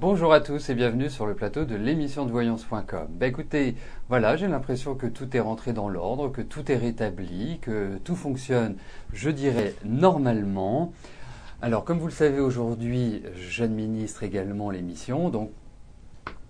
Bonjour à tous et bienvenue sur le plateau de l'émission de voyance.com. Écoutez, voilà, j'ai l'impression que tout est rentré dans l'ordre, que tout est rétabli, que tout fonctionne, je dirais, normalement. Alors, comme vous le savez, aujourd'hui, j'administre également l'émission, donc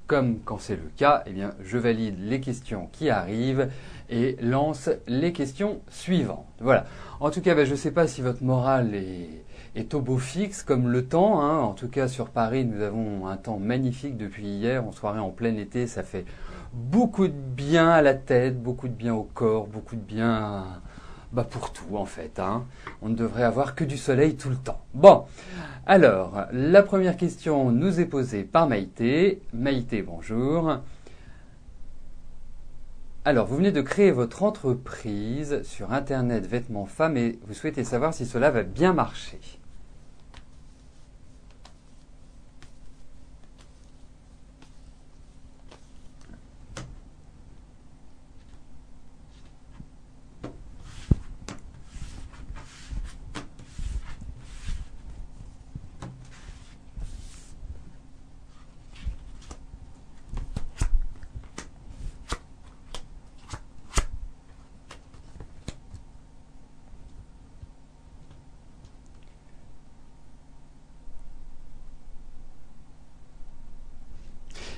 comme quand c'est le cas, eh bien, je valide les questions qui arrivent et lance les questions suivantes. Voilà. En tout cas, je ne sais pas si votre morale est au beau fixe comme le temps. En tout cas, sur Paris, nous avons un temps magnifique depuis hier, en soirée en plein été. Ça fait beaucoup de bien à la tête, beaucoup de bien au corps, beaucoup de bien pour tout en fait. On ne devrait avoir que du soleil tout le temps. Bon, alors, la première question nous est posée par Maïté. Maïté, bonjour. Alors, vous venez de créer votre entreprise sur Internet vêtements femmes et vous souhaitez savoir si cela va bien marcher.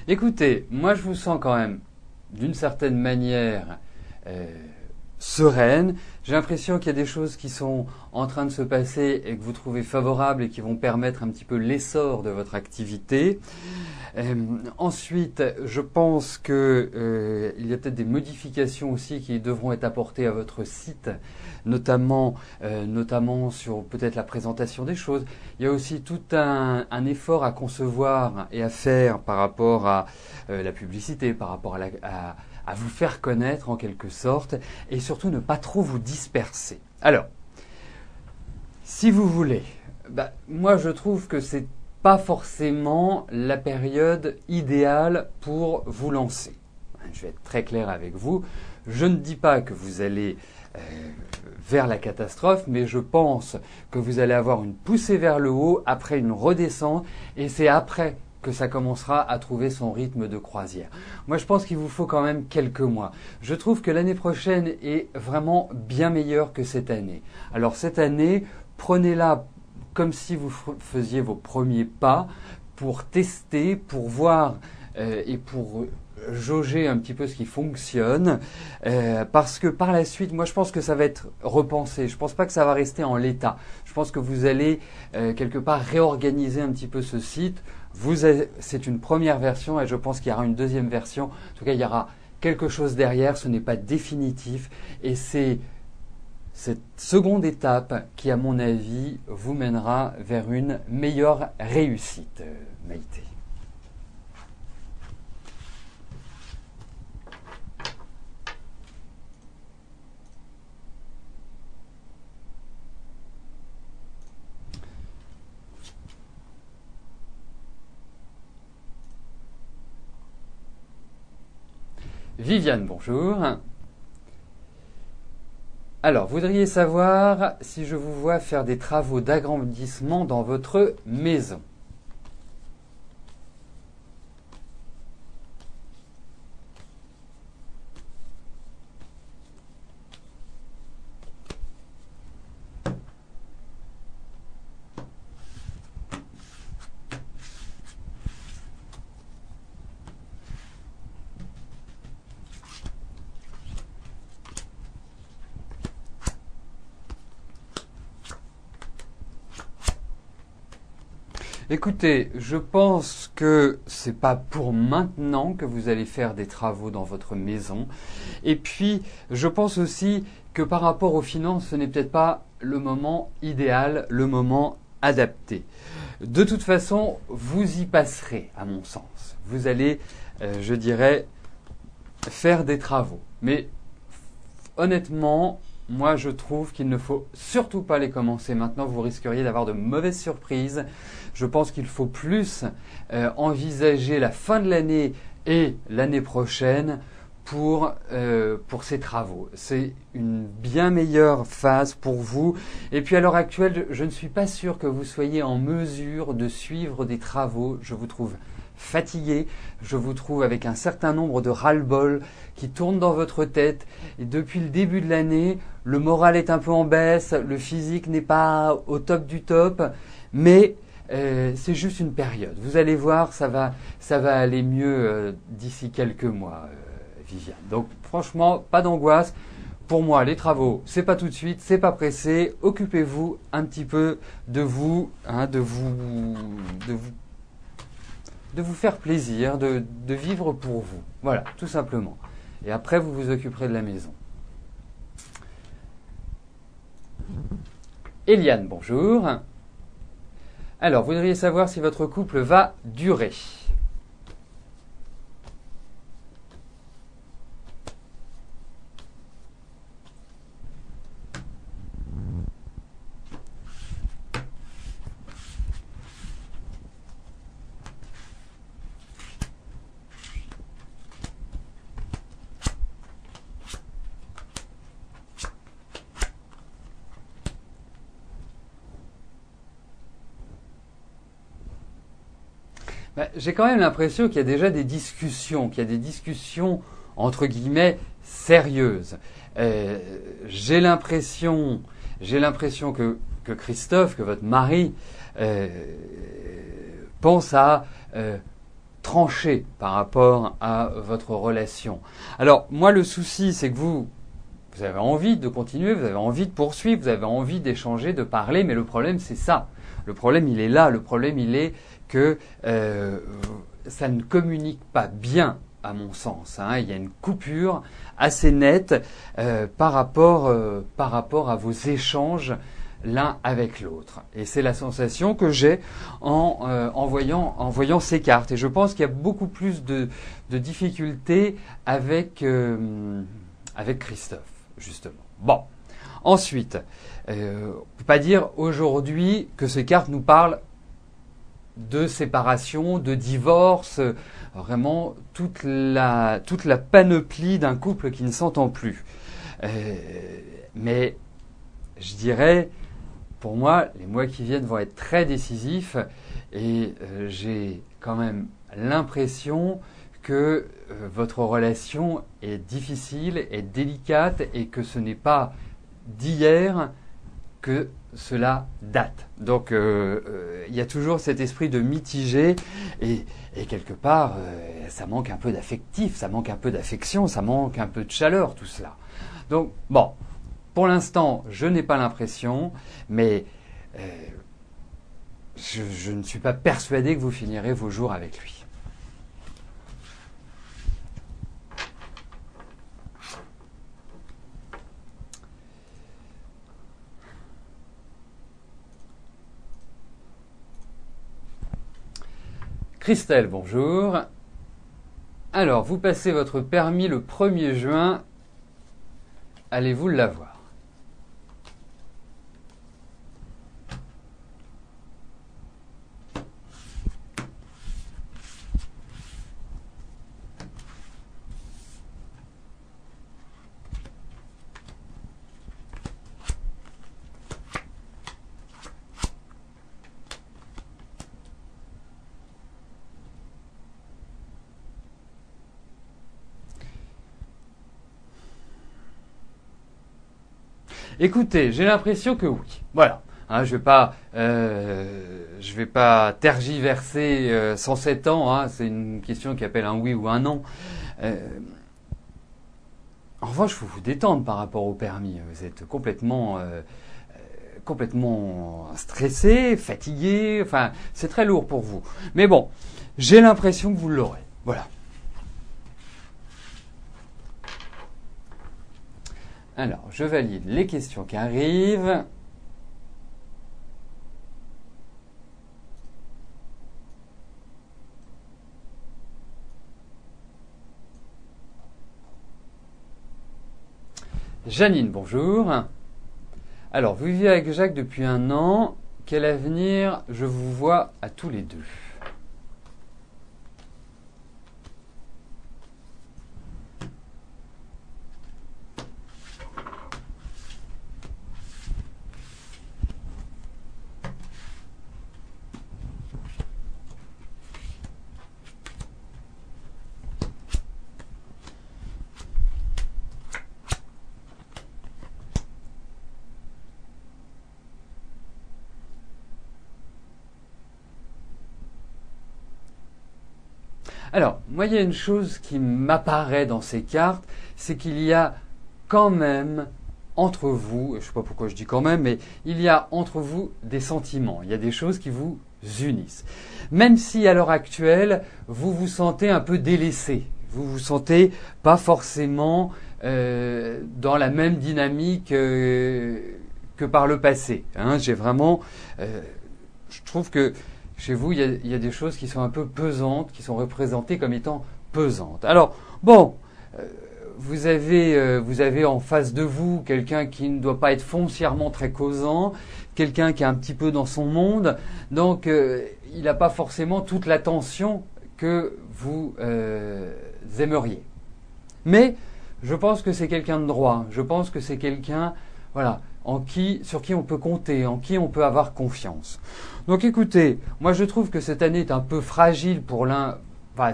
Écoutez, moi je vous sens quand même d'une certaine manière sereine. J'ai l'impression qu'il y a des choses qui sont en train de se passer et que vous trouvez favorables et qui vont permettre un petit peu l'essor de votre activité. Ensuite, je pense que il y a peut-être des modifications aussi qui devront être apportées à votre site, notamment sur peut-être la présentation des choses. Il y a aussi tout un effort à concevoir et à faire par rapport à la publicité, par rapport à vous faire connaître en quelque sorte, et surtout ne pas trop vous disperser. Alors, si vous voulez, moi je trouve que c'est pas forcément la période idéale pour vous lancer. Je vais être très clair avec vous. Je ne dis pas que vous allez vers la catastrophe, mais je pense que vous allez avoir une poussée vers le haut, après une redescente, et c'est après que ça commencera à trouver son rythme de croisière. Moi, je pense qu'il vous faut quand même quelques mois. Je trouve que l'année prochaine est vraiment bien meilleure que cette année. Alors cette année, prenez-la comme si vous faisiez vos premiers pas pour tester, pour voir et pour jauger un petit peu ce qui fonctionne, parce que par la suite, moi je pense que ça va être repensé. Je pense pas que ça va rester en l'état. Je pense que vous allez quelque part réorganiser un petit peu ce site. C'est une première version et je pense qu'il y aura une deuxième version. En tout cas, il y aura quelque chose derrière. Ce n'est pas définitif et c'est cette seconde étape qui, à mon avis, vous mènera vers une meilleure réussite, Maïté. Viviane, bonjour. Alors, vous voudriez savoir si je vous vois faire des travaux d'agrandissement dans votre maison. Écoutez, je pense que c'est pas pour maintenant que vous allez faire des travaux dans votre maison. Et puis, je pense aussi que par rapport aux finances, ce n'est peut-être pas le moment idéal, le moment adapté. De toute façon, vous y passerez, à mon sens. Vous allez, je dirais, faire des travaux. Mais honnêtement, moi, je trouve qu'il ne faut surtout pas les commencer maintenant. Vous risqueriez d'avoir de mauvaises surprises. Je pense qu'il faut plus envisager la fin de l'année et l'année prochaine pour ces travaux. C'est une bien meilleure phase pour vous. Et puis à l'heure actuelle, je ne suis pas sûr que vous soyez en mesure de suivre des travaux. Je vous trouve fatigué, je vous trouve avec un certain nombre de ras-le-bol qui tournent dans votre tête. Et depuis le début de l'année, le moral est un peu en baisse, le physique n'est pas au top du top, mais c'est juste une période. Vous allez voir, ça va aller mieux d'ici quelques mois, Viviane. Donc franchement, pas d'angoisse. Pour moi, les travaux, c'est pas tout de suite, c'est pas pressé. Occupez-vous un petit peu de vous, hein, de vous faire plaisir, de vivre pour vous. Voilà, tout simplement. Et après, vous vous occuperez de la maison. Eliane, bonjour. Alors, vous voudriez savoir si votre couple va durer. J'ai quand même l'impression qu'il y a déjà des discussions, entre guillemets sérieuses. J'ai l'impression que Christophe, que votre mari, pense à trancher par rapport à votre relation. Alors moi le souci c'est que vous avez envie de continuer, vous avez envie de poursuivre, vous avez envie d'échanger, de parler, mais le problème c'est ça. Le problème il est là, le problème il est que ça ne communique pas bien à mon sens. Hein. Il y a une coupure assez nette par rapport à vos échanges l'un avec l'autre. Et c'est la sensation que j'ai en voyant ces cartes. Et je pense qu'il y a beaucoup plus de difficultés avec Christophe, justement. Bon. Ensuite, on ne peut pas dire aujourd'hui que ces cartes nous parlent de séparation, de divorce, vraiment toute la panoplie d'un couple qui ne s'entend plus. Mais je dirais, pour moi, les mois qui viennent vont être très décisifs et j'ai quand même l'impression que votre relation est difficile, est délicate et que ce n'est pas d'hier que cela date. Donc il y a toujours cet esprit de mitigé et quelque part ça manque un peu d'affectif, ça manque un peu d'affection, ça manque un peu de chaleur tout cela. Donc bon, pour l'instant je n'ai pas l'impression, mais je ne suis pas persuadé que vous finirez vos jours avec lui. Christelle, bonjour. Alors, vous passez votre permis le 1er juin. Allez-vous l'avoir ? Écoutez, j'ai l'impression que oui. Voilà. Hein, je vais pas tergiverser 107 ans. Hein, c'est une question qui appelle un oui ou un non. En revanche, il faut vous détendre par rapport au permis. Vous êtes complètement stressé, fatigué. Enfin, c'est très lourd pour vous. Mais bon, j'ai l'impression que vous l'aurez. Voilà. Alors, je valide les questions qui arrivent. Janine, bonjour. Alors, vous vivez avec Jacques depuis 1 an. Quel avenir je vous vois à tous les deux ? Alors, moi, il y a une chose qui m'apparaît dans ces cartes, c'est qu'il y a quand même entre vous, je ne sais pas pourquoi je dis quand même, mais il y a entre vous des sentiments, il y a des choses qui vous unissent. Même si à l'heure actuelle, vous vous sentez un peu délaissé, vous vous sentez pas forcément dans la même dynamique que par le passé. Hein. J'ai vraiment, je trouve que chez vous, il y a des choses qui sont un peu pesantes, qui sont représentées comme étant pesantes. Alors, bon, vous avez en face de vous quelqu'un qui ne doit pas être foncièrement très causant, quelqu'un qui est un petit peu dans son monde, donc il n'a pas forcément toute l'attention que vous aimeriez. Mais je pense que c'est quelqu'un de droit, je pense que c'est quelqu'un, voilà, sur qui on peut compter, en qui on peut avoir confiance. Donc écoutez, moi je trouve que cette année est un peu fragile pour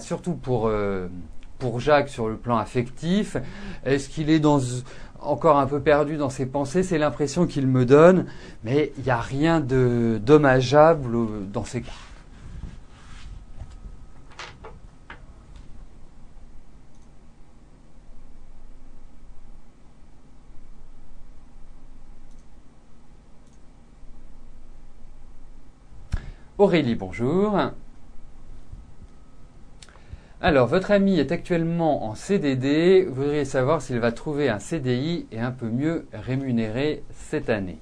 surtout pour Jacques sur le plan affectif. Est-ce qu'il est encore un peu perdu dans ses pensées? C'est l'impression qu'il me donne, mais il n'y a rien de dommageable dans ces cas. Aurélie, bonjour. Alors, votre ami est actuellement en CDD. Vous voudriez savoir s'il va trouver un CDI et un peu mieux rémunéré cette année.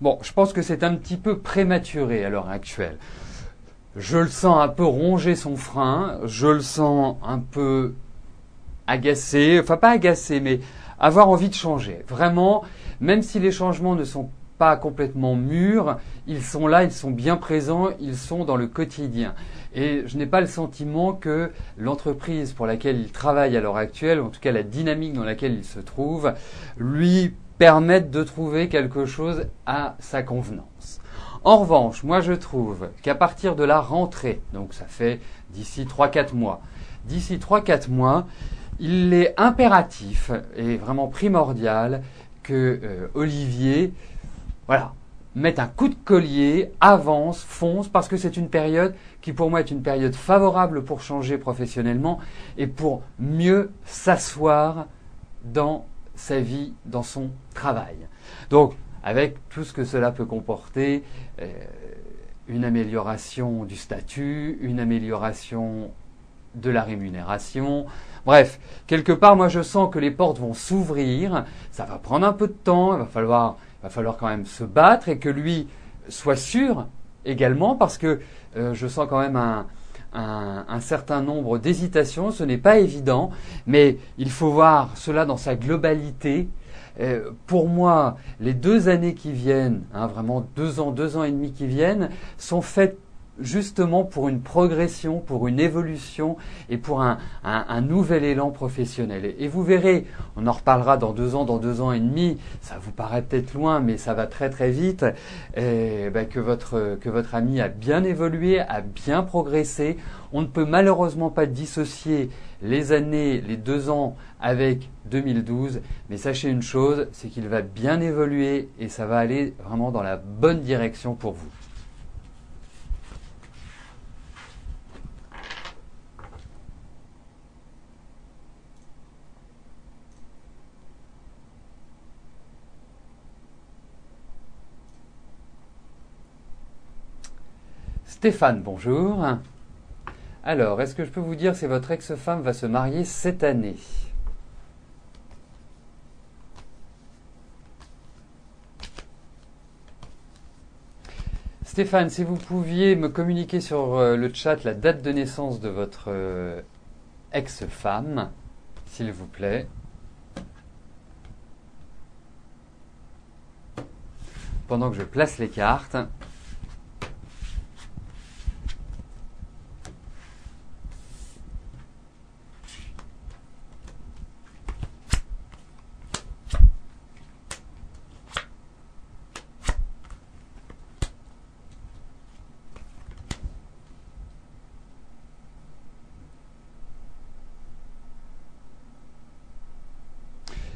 Bon, je pense que c'est un petit peu prématuré à l'heure actuelle. Je le sens un peu ronger son frein, je le sens un peu agacé, enfin pas agacé, mais avoir envie de changer. Vraiment, même si les changements ne sont pas complètement mûrs, ils sont là, ils sont bien présents, ils sont dans le quotidien. Et je n'ai pas le sentiment que l'entreprise pour laquelle il travaille à l'heure actuelle, ou en tout cas la dynamique dans laquelle il se trouve, lui permettent de trouver quelque chose à sa convenance. En revanche, moi je trouve qu'à partir de la rentrée, donc ça fait d'ici 3-4 mois, il est impératif et vraiment primordial que Olivier, voilà, mette un coup de collier, avance, fonce, parce que c'est une période qui pour moi est une période favorable pour changer professionnellement et pour mieux s'asseoir dans sa vie, dans son travail. Donc, avec tout ce que cela peut comporter, une amélioration du statut, une amélioration de la rémunération. Bref, quelque part, moi je sens que les portes vont s'ouvrir, ça va prendre un peu de temps, il va falloir quand même se battre et que lui soit sûr également, parce que je sens quand même un certain nombre d'hésitations, ce n'est pas évident, mais il faut voir cela dans sa globalité. Pour moi, les 2 années qui viennent, vraiment 2 ans et demi qui viennent, sont faites justement pour une progression, pour une évolution et pour un nouvel élan professionnel. Et vous verrez, on en reparlera dans 2 ans, dans 2 ans et demi, ça vous paraît peut-être loin, mais ça va très très vite, que votre ami a bien évolué, a bien progressé. On ne peut malheureusement pas dissocier les 2 ans avec 2012, mais sachez une chose, c'est qu'il va bien évoluer et ça va aller vraiment dans la bonne direction pour vous. Stéphane, bonjour. Alors, est-ce que je peux vous dire si votre ex-femme va se marier cette année? Stéphane, si vous pouviez me communiquer sur le chat la date de naissance de votre ex-femme, s'il vous plaît. Pendant que je place les cartes.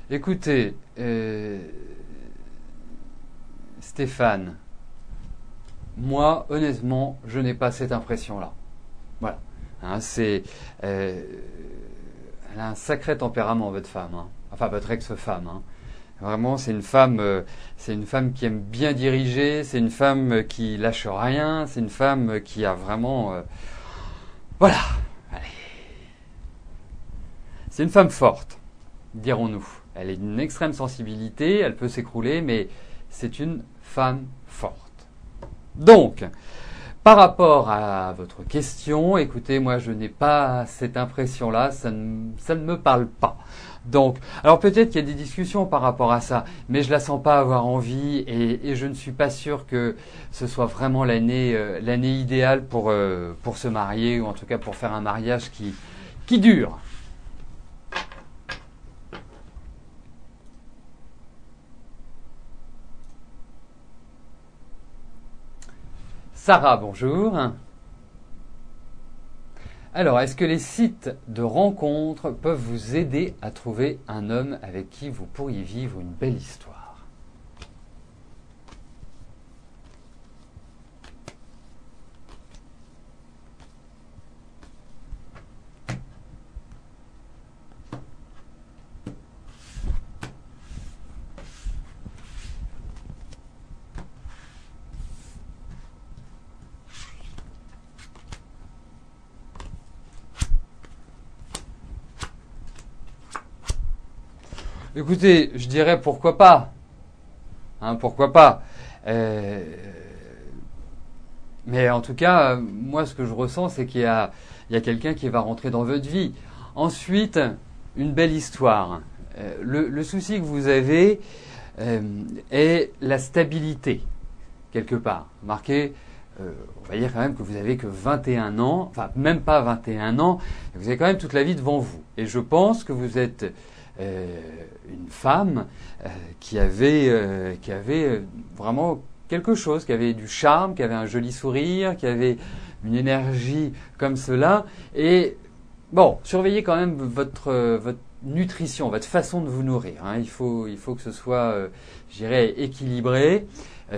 Écoutez, Stéphane, moi, honnêtement, je n'ai pas cette impression-là. Voilà. Hein, elle a un sacré tempérament, votre femme. Hein. Enfin, votre ex-femme. Hein. Vraiment, c'est une femme qui aime bien diriger. C'est une femme qui lâche rien. C'est une femme qui a vraiment, voilà. Allez. C'est une femme forte, dirons-nous. Elle est d'une extrême sensibilité. Elle peut s'écrouler, mais c'est une femme forte. Donc, par rapport à votre question, écoutez, moi je n'ai pas cette impression-là, ça ne me parle pas. Donc, alors peut-être qu'il y a des discussions par rapport à ça, mais je la sens pas avoir envie et je ne suis pas sûr que ce soit vraiment l'année idéale pour se marier ou en tout cas pour faire un mariage qui dure. Sarah, bonjour. Alors, est-ce que les sites de rencontres peuvent vous aider à trouver un homme avec qui vous pourriez vivre une belle histoire? Écoutez, je dirais pourquoi pas. Hein, pourquoi pas. Mais en tout cas, moi, ce que je ressens, c'est il y a quelqu'un qui va rentrer dans votre vie. Ensuite, une belle histoire. Le souci que vous avez est la stabilité, quelque part. Remarquez, on va dire quand même que vous avez que 21 ans, enfin même pas 21 ans, vous avez quand même toute la vie devant vous. Et je pense que vous êtes une femme qui avait vraiment quelque chose, qui avait du charme, qui avait un joli sourire, qui avait une énergie comme cela. Et bon, surveillez quand même votre nutrition, votre façon de vous nourrir. Hein. Il faut que ce soit, je dirais, équilibré.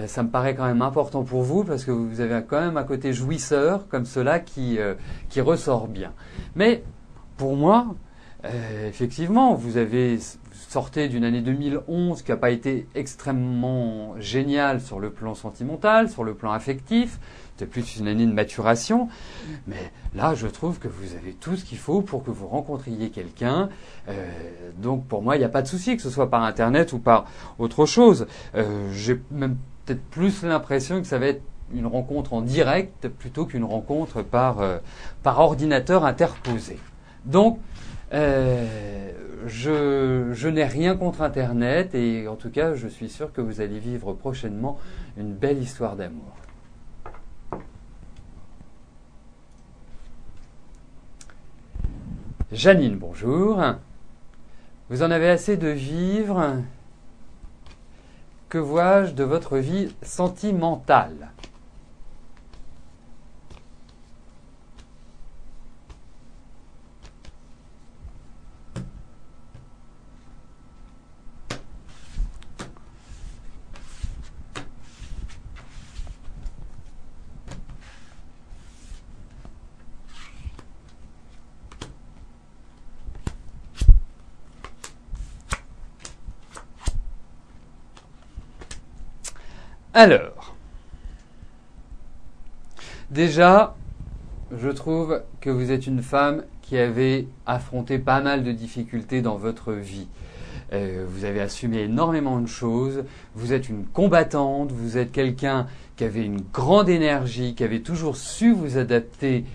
Ça me paraît quand même important pour vous parce que vous avez quand même un côté jouisseur comme cela qui ressort bien. Mais pour moi, effectivement, vous sortez d'une année 2011 qui n'a pas été extrêmement géniale sur le plan sentimental, sur le plan affectif. C'était plus une année de maturation. Mais là, je trouve que vous avez tout ce qu'il faut pour que vous rencontriez quelqu'un. Donc pour moi, il n'y a pas de souci, que ce soit par Internet ou par autre chose. J'ai même peut-être plus l'impression que ça va être une rencontre en direct plutôt qu'une rencontre par ordinateur interposé. Donc, je n'ai rien contre Internet et en tout cas, je suis sûr que vous allez vivre prochainement une belle histoire d'amour. Janine, bonjour. Vous en avez assez de vivre. Que vois-je de votre vie sentimentale ? Alors, déjà, je trouve que vous êtes une femme qui avait affronté pas mal de difficultés dans votre vie. Vous avez assumé énormément de choses, vous êtes une combattante, vous êtes quelqu'un qui avait une grande énergie, qui avait toujours su vous adapter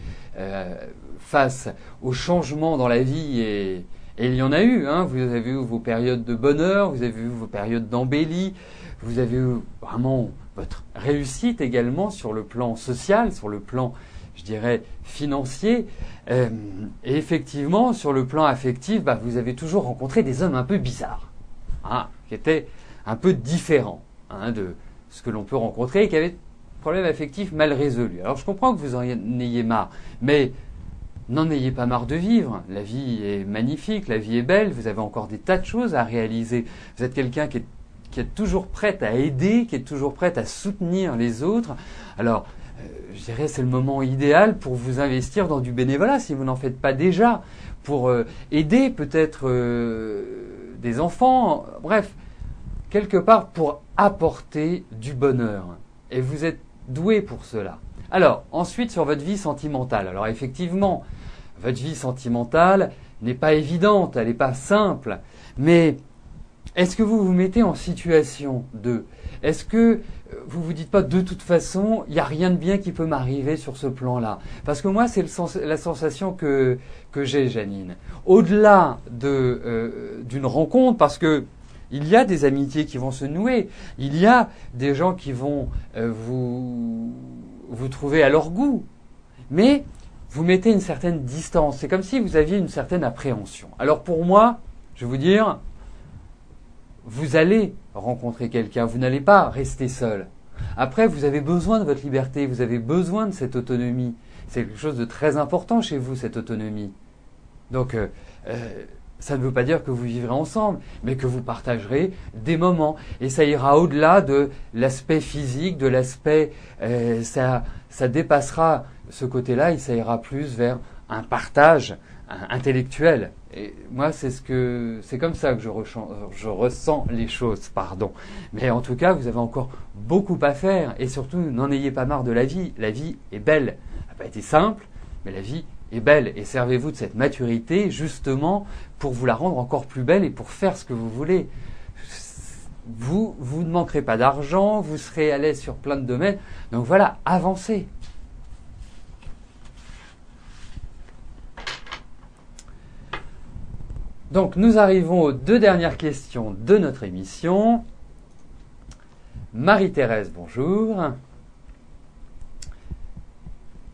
face aux changements dans la vie et il y en a eu. Hein. Vous avez eu vos périodes de bonheur, vous avez eu vos périodes d'embellie, vous avez eu vraiment votre réussite également sur le plan social, sur le plan, je dirais, financier. Et effectivement, sur le plan affectif, vous avez toujours rencontré des hommes un peu bizarres, hein, qui étaient un peu différents de ce que l'on peut rencontrer et qui avaient des problèmes affectifs mal résolus. Alors je comprends que vous en ayez marre, mais n'en ayez pas marre de vivre. La vie est magnifique, la vie est belle, vous avez encore des tas de choses à réaliser. Vous êtes quelqu'un qui est toujours prête à aider, qui est toujours prête à soutenir les autres. Alors, je dirais c'est le moment idéal pour vous investir dans du bénévolat, si vous n'en faites pas déjà, pour aider peut-être des enfants, bref, quelque part pour apporter du bonheur. Et vous êtes doué pour cela. Alors, ensuite, sur votre vie sentimentale. Alors, effectivement, votre vie sentimentale n'est pas évidente, elle n'est pas simple. Mais est-ce que vous vous mettez en situation de... Est-ce que vous vous dites pas, de toute façon, il n'y a rien de bien qui peut m'arriver sur ce plan-là? Parce que moi, c'est la sensation que j'ai, Janine. Au-delà d'une rencontre, parce que il y a des amitiés qui vont se nouer, il y a des gens qui vont vous trouver à leur goût, mais vous mettez une certaine distance. C'est comme si vous aviez une certaine appréhension. Alors pour moi, je vais vous dire, vous allez rencontrer quelqu'un, vous n'allez pas rester seul. Après, vous avez besoin de votre liberté, vous avez besoin de cette autonomie. C'est quelque chose de très important chez vous, cette autonomie. Donc, ça ne veut pas dire que vous vivrez ensemble, mais que vous partagerez des moments. Et ça ira au-delà de l'aspect physique, de l'aspect... ça dépassera ce côté-là et ça ira plus vers un partage intellectuel. Et moi, c'est comme ça que je ressens les choses, pardon. Mais en tout cas, vous avez encore beaucoup à faire. Et surtout, n'en ayez pas marre de la vie. La vie est belle. Elle n'a pas été simple, mais la vie est belle. Et servez-vous de cette maturité, justement, pour vous la rendre encore plus belle et pour faire ce que vous voulez. Vous ne manquerez pas d'argent, vous serez à l'aise sur plein de domaines. Donc voilà, avancez. Donc nous arrivons aux 2 dernières questions de notre émission. Marie-Thérèse, bonjour.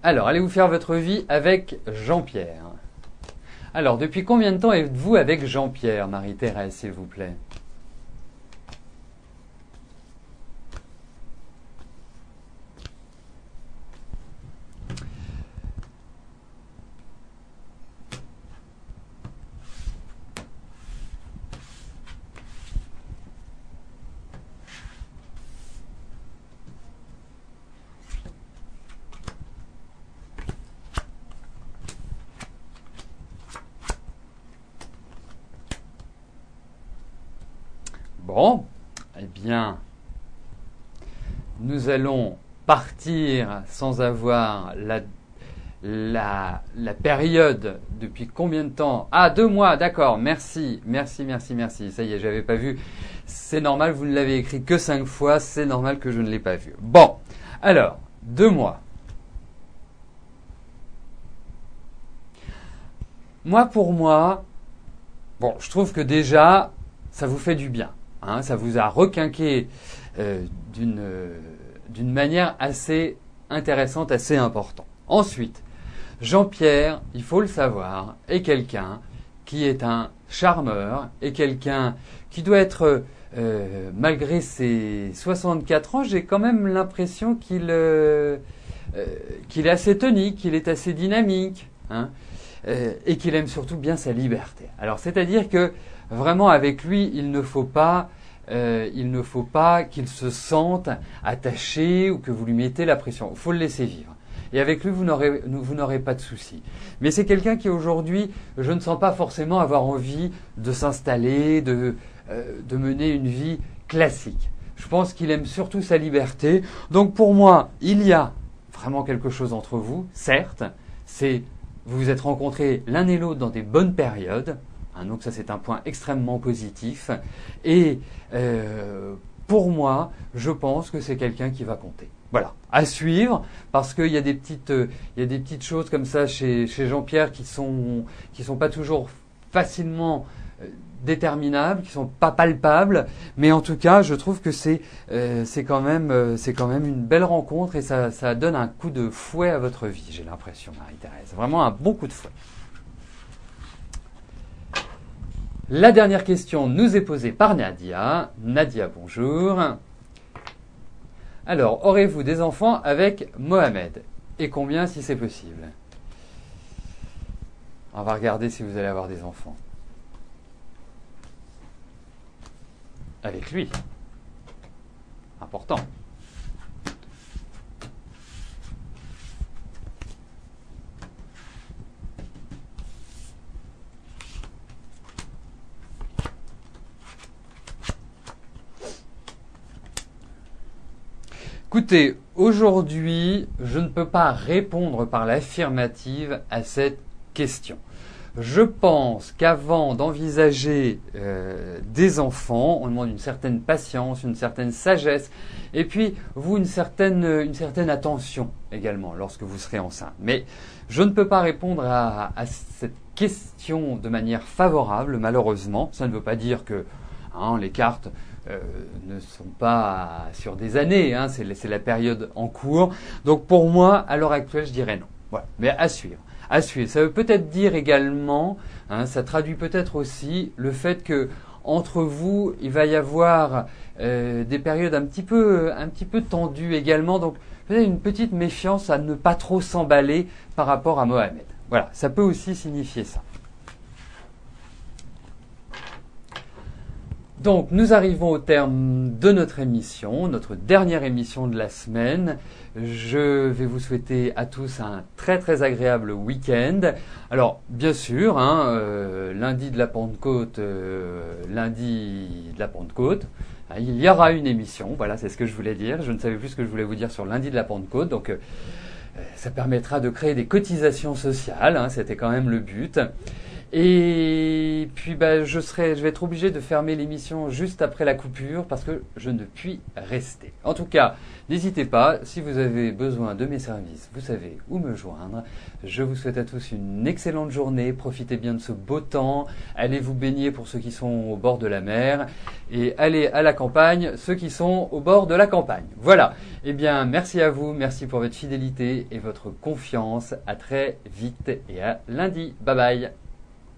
Alors, allez-vous faire votre vie avec Jean-Pierre? Alors, depuis combien de temps êtes-vous avec Jean-Pierre, Marie-Thérèse, s'il vous plaît? Bon, eh bien, nous allons partir sans avoir la période depuis combien de temps? Ah, 2 mois, d'accord, merci. Ça y est, j'avais pas vu. C'est normal, vous ne l'avez écrit que 5 fois, c'est normal que je ne l'ai pas vu. Bon, alors, 2 mois. Pour moi, bon, je trouve que déjà, ça vous fait du bien. Hein, ça vous a requinqué d'une manière assez intéressante, assez importante. Ensuite, Jean-Pierre, il faut le savoir, est quelqu'un qui est un charmeur, est quelqu'un qui doit être, malgré ses 64 ans, j'ai quand même l'impression qu'il est assez tonique, qu'il est assez dynamique, hein, et qu'il aime surtout bien sa liberté. Alors, c'est-à-dire que vraiment, avec lui, il ne faut pas qu'il se sente attaché ou que vous lui mettez la pression. Il faut le laisser vivre. Et avec lui, vous n'aurez pas de soucis. Mais c'est quelqu'un qui, aujourd'hui, je ne sens pas forcément avoir envie de s'installer, de mener une vie classique. Je pense qu'il aime surtout sa liberté. Donc, pour moi, il y a vraiment quelque chose entre vous, certes. Vous vous êtes rencontrés l'un et l'autre dans des bonnes périodes. Donc ça, c'est un point extrêmement positif. Et pour moi, je pense que c'est quelqu'un qui va compter. Voilà, à suivre, parce qu'il y a des petites choses comme ça chez Jean-Pierre qui sont pas toujours facilement déterminables, qui sont pas palpables. Mais en tout cas, je trouve que c'est quand même une belle rencontre et ça donne un coup de fouet à votre vie. J'ai l'impression, Marie-Thérèse, vraiment un bon coup de fouet. La dernière question nous est posée par Nadia. Nadia, bonjour. Alors, aurez-vous des enfants avec Mohamed? Et combien si c'est possible? On va regarder si vous allez avoir des enfants. Avec lui. Important. Écoutez, aujourd'hui, je ne peux pas répondre par l'affirmative à cette question. Je pense qu'avant d'envisager des enfants, on demande une certaine patience, une certaine sagesse, et puis vous une certaine attention également lorsque vous serez enceinte. Mais je ne peux pas répondre à cette question de manière favorable, malheureusement. Ça ne veut pas dire que les cartes ne sont pas sur des années, c'est la période en cours. Donc pour moi, à l'heure actuelle, je dirais non. Voilà. Mais à suivre. À suivre. Ça veut peut-être dire également, ça traduit peut-être aussi le fait que entre vous, il va y avoir des périodes un petit peu tendues également. Donc peut-être une petite méfiance à ne pas trop s'emballer par rapport à Mohamed. Voilà, ça peut aussi signifier ça. Donc nous arrivons au terme de notre émission, notre dernière émission de la semaine. Je vais vous souhaiter à tous un très très agréable week-end. Alors bien sûr, lundi de la Pentecôte, il y aura une émission. Voilà, c'est ce que je voulais dire. Je ne savais plus ce que je voulais vous dire sur lundi de la Pentecôte. Donc ça permettra de créer des cotisations sociales. C'était quand même le but. Et puis je vais être obligé de fermer l'émission juste après la coupure parce que je ne puis rester. En tout cas, n'hésitez pas, si vous avez besoin de mes services, vous savez où me joindre. Je vous souhaite à tous une excellente journée, profitez bien de ce beau temps, allez vous baigner pour ceux qui sont au bord de la mer et allez à la campagne ceux qui sont au bord de la campagne. Voilà, eh bien merci à vous, merci pour votre fidélité et votre confiance. À très vite et à lundi. Bye bye.